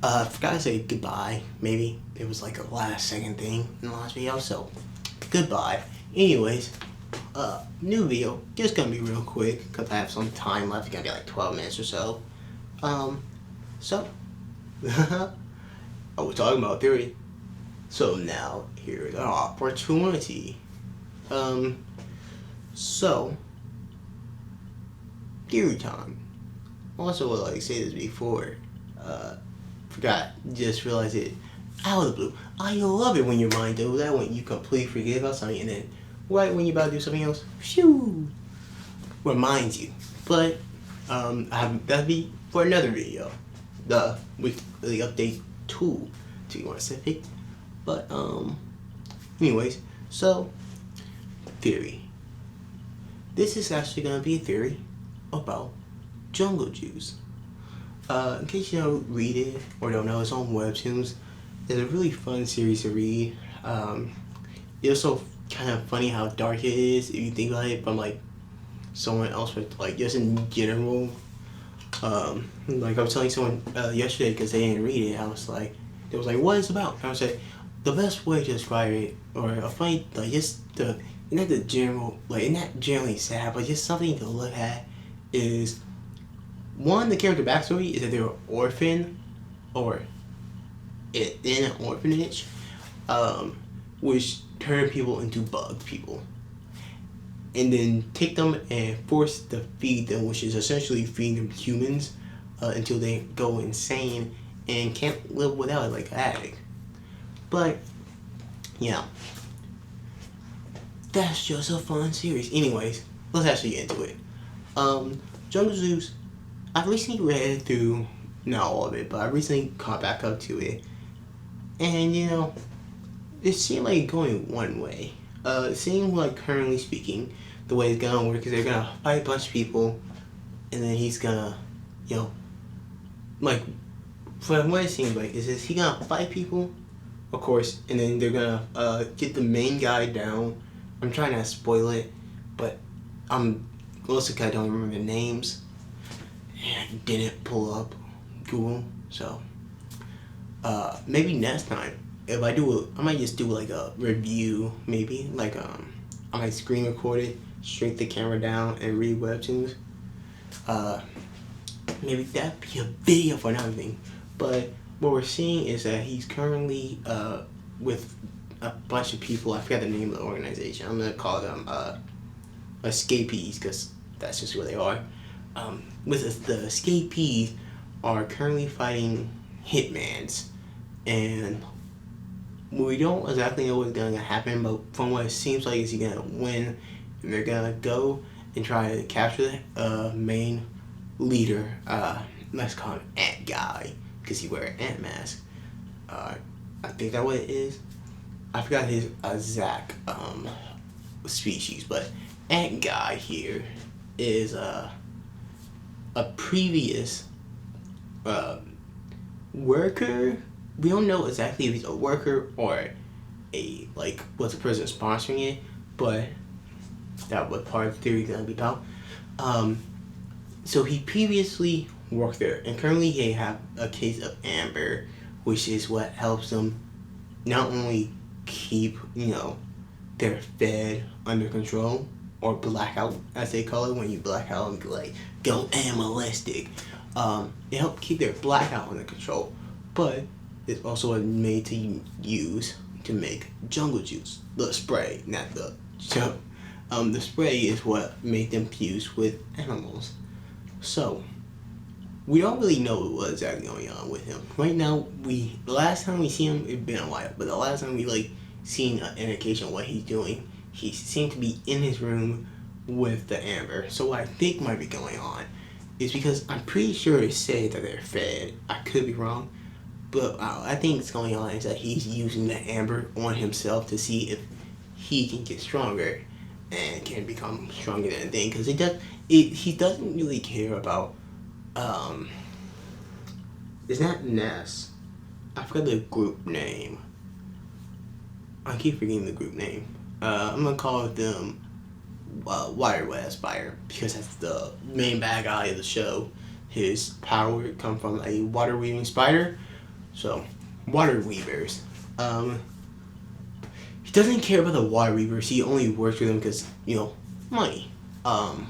I forgot to say goodbye. Maybe it was like a last second thing in the last video, so goodbye. Anyways, new video. Just gonna be real quick because I have some time left. It's gonna be like 12 minutes or so. So I was talking about theory. So now here's our opportunity. So theory time. Also, would like say this before. Forgot. Just realized it out of the blue. I love it when your mind does that, when you completely forget about something and then right when you're about to do something else, phew, reminds you. But that'll be for another video. The weekly update 2 to be more specific. But anyways, so theory. This is actually gonna be a theory about Jungle Juice. In case you don't read it or don't know, it's on Webtoons. It's a really fun series to read. It's also kind of funny how dark it is if you think about it from like someone else, with like just in general. Like I was telling someone yesterday because they didn't read it. I was like, they was like, what is it about? I was like, the best way to describe it, or a funny, like just the not the general, like not generally sad, but just something to look at is. One, the character backstory is that they were orphaned or in an orphanage, which turned people into bug people. And then take them and force to feed them, which is essentially feeding them humans until they go insane and can't live without it like an addict. But, yeah. That's just a fun series. Anyways, let's actually get into it. Jungle Juice, I've recently read through, not all of it, but I recently caught back up to it. And, it seemed like going one way. It seemed like, currently speaking, the way it's gonna work is they're gonna fight a bunch of people, and then he's gonna, like, from what it seems like, is he gonna fight people, of course, and then they're gonna get the main guy down. I'm trying not to spoil it, but most of the guys don't remember the names. And didn't pull up Google, so maybe next time if I do I might just do like a review, maybe like I might screen record it, shrink the camera down, and read Webtoons. Maybe that'd be a video for another thing. But what we're seeing is that he's currently with a bunch of people. I forgot the name of the organization. I'm gonna call them escapees because that's just where they are. With the escapees are currently fighting hitmans, and we don't exactly know what's gonna happen, but from what it seems like is he's gonna win, and they're gonna go and try to capture the main leader. Let's call him Ant Guy because he wear an ant mask. I think that's what it is. I forgot his exact species, but Ant Guy here is a previous worker. We don't know exactly if he's a worker or was the person sponsoring it, but that was part of the theory gonna be about. So he previously worked there, and currently they have a case of Amber, which is what helps them not only keep their fed under control, or blackout as they call it, when you black out and like go animalistic. It helped keep their blackout under control, but it's also made to use to make Jungle Juice, the spray, not the show. The spray is what made them fuse with animals. So we don't really know what's exactly going on with him right now. The last time we see him, it's been a while, but the last time we seen an indication of what he's doing, he seemed to be in his room with the Amber. So what I think might be going on is, because I'm pretty sure it said that they're fed. I could be wrong, but I think it's going on is that he's using the Amber on himself to see if he can get stronger and can become stronger than a thing. Because he doesn't really care about it's not Ness. I forgot the group name. I keep forgetting the group name. I'm gonna call them Water Web Spider, because that's the main bad guy of the show. His power come from a water weaving spider, So, Water Weavers. He doesn't care about the Water Weavers. He only works with them because, money. And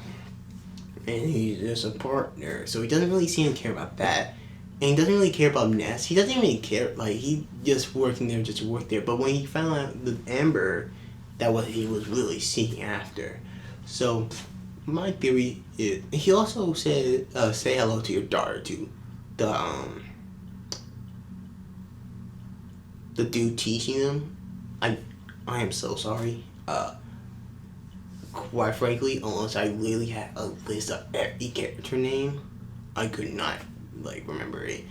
he's just a partner. So he doesn't really seem to care about that. And he doesn't really care about Ness. He doesn't really care. Like, he just working there just to work there. But when he found out the Amber, that what he was really seeking after. So, my theory is... He also said, say hello to your daughter, to the dude teaching them. I am so sorry. Quite frankly, unless I really had a list of every character name, I could not, remember it.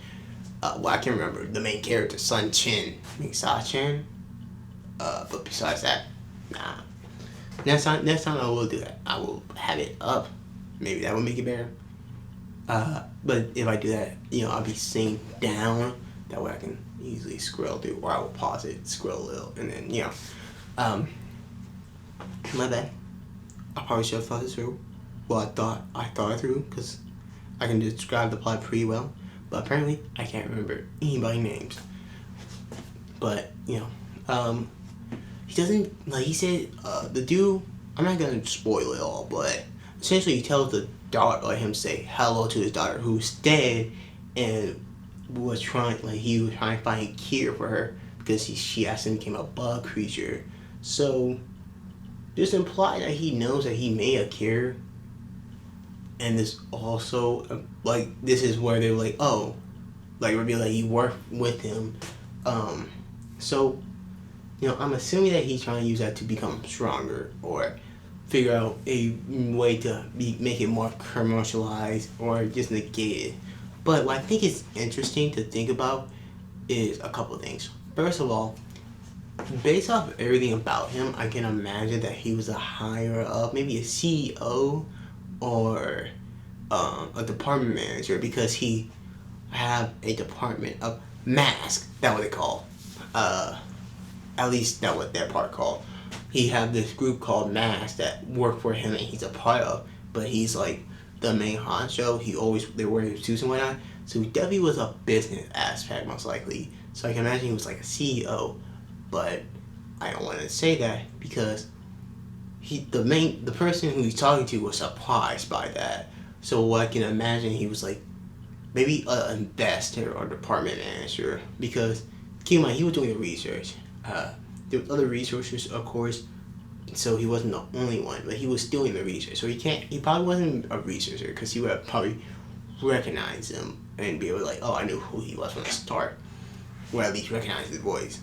I can remember the main character, Sun Chin, Sa-chan. But besides that, nah. Next time I will do that. I will have it up. Maybe that will make it better. But if I do that, I'll be synced down. That way I can easily scroll through, or I will pause it, scroll a little, and then, my bad. I probably should have thought this through. Well, I thought it through, because I can describe the plot pretty well. But apparently, I can't remember anybody's names. But, he doesn't, he said, the dude, I'm not going to spoil it all, but essentially he tells the daughter, him say hello to his daughter, who's dead, and was trying to find a cure for her, because she accidentally became a bug creature. So, just imply that he knows that he made a cure, and this also, this is where they're reveal that he worked with him. So, I'm assuming that he's trying to use that to become stronger, or figure out a way to make it more commercialized, or just negate it. But what I think is interesting to think about is a couple of things. First of all, based off everything about him, I can imagine that he was a higher up, maybe a CEO or a department manager, because he have a department of mask. That's what they call. At least that's what that part called. He have this group called Mask that work for him and he's a part of, but he's the main honcho. They wear his suits and whatnot. So he definitely was a business aspect, most likely. So I can imagine he was a CEO. But I don't want to say that because the person who he's talking to was surprised by that. So what I can imagine, he was maybe an investor or department manager, because keep in mind he was doing the research. There was other researchers, of course, so he wasn't the only one, but he was doing the research. So he probably wasn't a researcher, because he would have probably recognized him and be able to I knew who he was from the start, or at least recognize his voice.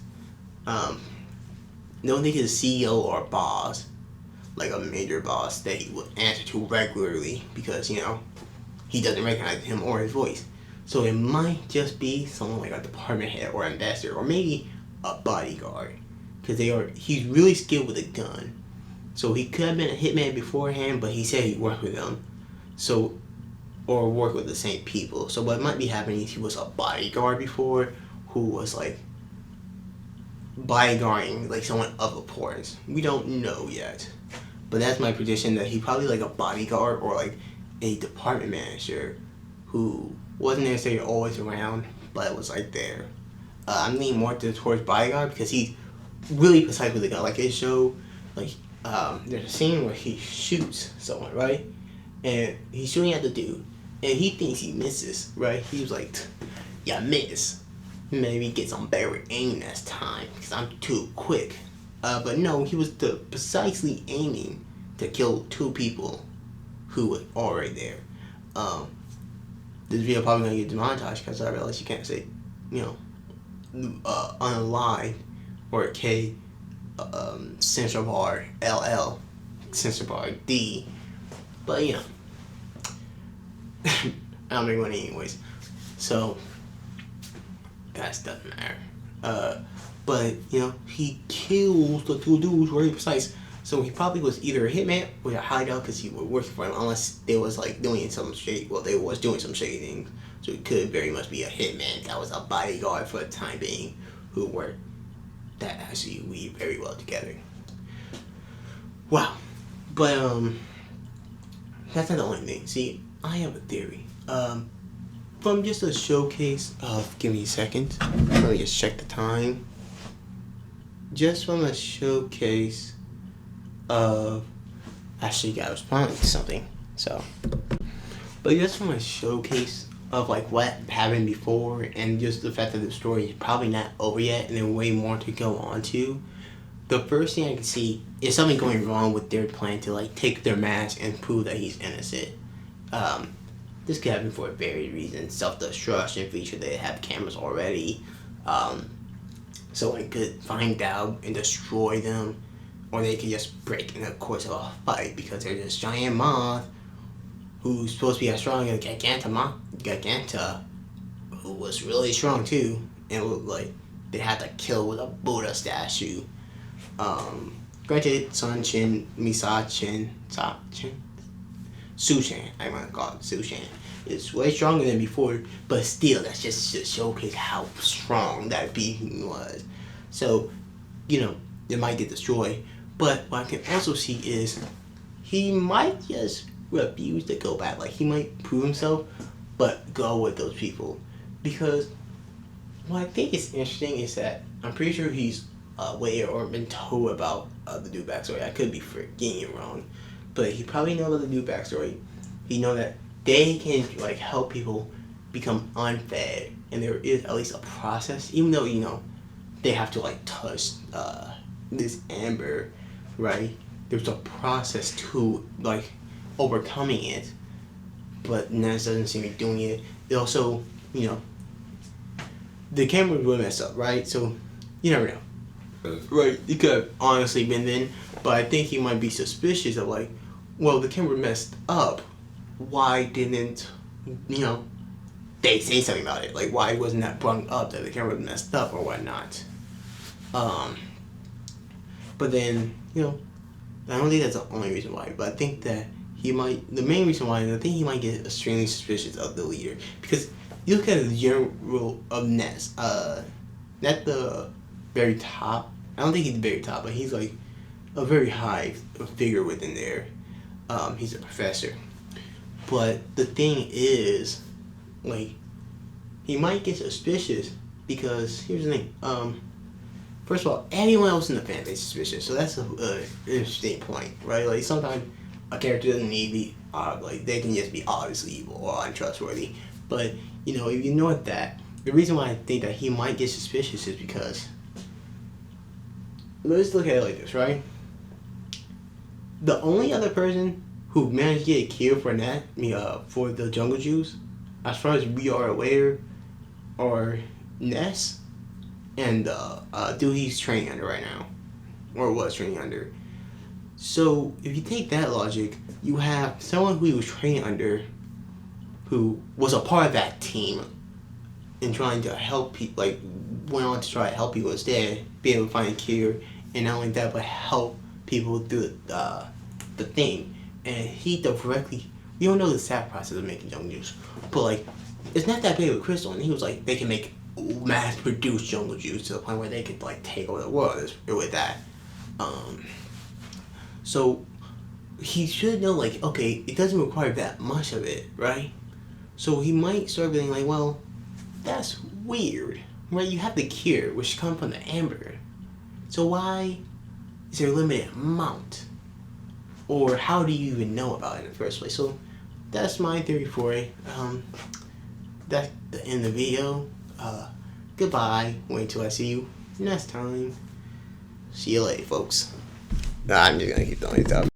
Don't think he's a CEO or a boss, a major boss that he would answer to regularly, because he doesn't recognize him or his voice. So it might just be someone like a department head or investor, or maybe a bodyguard, because he's really skilled with a gun. So he could have been a hitman beforehand, but he said he worked with them, or worked with the same people. So what might be happening is he was a bodyguard before, who was bodyguarding someone of importance. We don't know yet, but that's my prediction, that he probably a bodyguard or a department manager who wasn't necessarily always around, but was there. I'm leaning more towards bodyguard, because he's really precise with the gun. His show, there's a scene where he shoots someone, right? And he's shooting at the dude, and he thinks he misses, right? He was yeah, miss. Maybe get some better aim next time, because I'm too quick. But no, he was precisely aiming to kill two people who were already there. This video probably gonna get demonetized, because I realize you can't say, unalive or K, censor bar LL, censor bar D, but I don't make money anyways, so that doesn't matter. But he kills the two dudes very precise. So he probably was either a hitman or a hideout, because he was working for him, unless they was doing some shady. Well, they was doing some shady things. So it could very much be a hitman that was a bodyguard for the time being, who worked that actually weave very well together. Wow. But that's not the only thing. See, I have a theory. from just a showcase of, give me a second, let me just check the time. Just from a showcase of, actually I was responding to something, so. But just from a showcase of like what happened before and just the fact that the story is probably not over yet and there's way more to go on to, the first thing I can see is something going wrong with their plan to like take their mask and prove that he's innocent. This could happen for various reasons. Self-destruction feature, they have cameras already. Someone could find out and destroy them, or they could just break in the course of a fight because there's this giant moth who's supposed to be as strong as Giganta, who was really strong too, and looked like they had to kill with a Buddha statue. Granted, Sushan, I might call it Sushan, is way stronger than before, but still, that's just to showcase how strong that being was. So, it might get destroyed, but what I can also see is he might just refuse to go back. Like, he might prove himself, but go with those people. Because what I think is interesting is that I'm pretty sure he's aware or been told about the new backstory. I could be getting it wrong, but he probably knows about the new backstory. He know that they can like help people become unfed, and there is at least a process. Even though they have to like touch this amber, right? There's a process to like overcoming it, but Ness doesn't seem to be doing it. It also, the camera will mess up, right? So you never know. Right, it could have honestly been then, but I think he might be suspicious of like, well, the camera messed up. Why didn't, they say something about it? Like, why wasn't that brought up that the camera messed up or whatnot? But then, I don't think that's the only reason why, but I think that the main reason why, I think he might get extremely suspicious of the leader. Because you look at the general of Ness, at the very top, I don't think he's the very top, but he's like a very high figure within there. He's a professor. But the thing is, like, he might get suspicious because, here's the thing, first of all, everyone else in the fan base is suspicious, so that's an interesting point, right? Like, sometimes a character doesn't need to be, like, they can just be obviously evil or untrustworthy. But, if you know that, the reason why I think that he might get suspicious is because, let's look at it like this, right? The only other person who managed to get a cure for that, for the jungle juice, as far as we are aware, are Ness and dude he's training under right now, or was training under. So if you take that logic, you have someone who he was training under, who was a part of that team, in trying to help people, like went on to try to help people instead, be able to find a cure, and not only that, but help people through the thing. And he directly, we don't know the exact process of making jungle juice, but like, it's not that big of a crystal, and he was like, they can make mass-produced jungle juice to the point where they could like take over the world with that. So he should know, like, okay, it doesn't require that much of it, right? So he might start being like, well, that's weird, right? You have the cure, which comes from the amber, so why is there a limited amount? Or how do you even know about it in the first place? So that's my theory for it. That's the end of the video. Goodbye. Wait till I see you next time. See you later, folks. Nah, I'm just gonna keep throwing it up.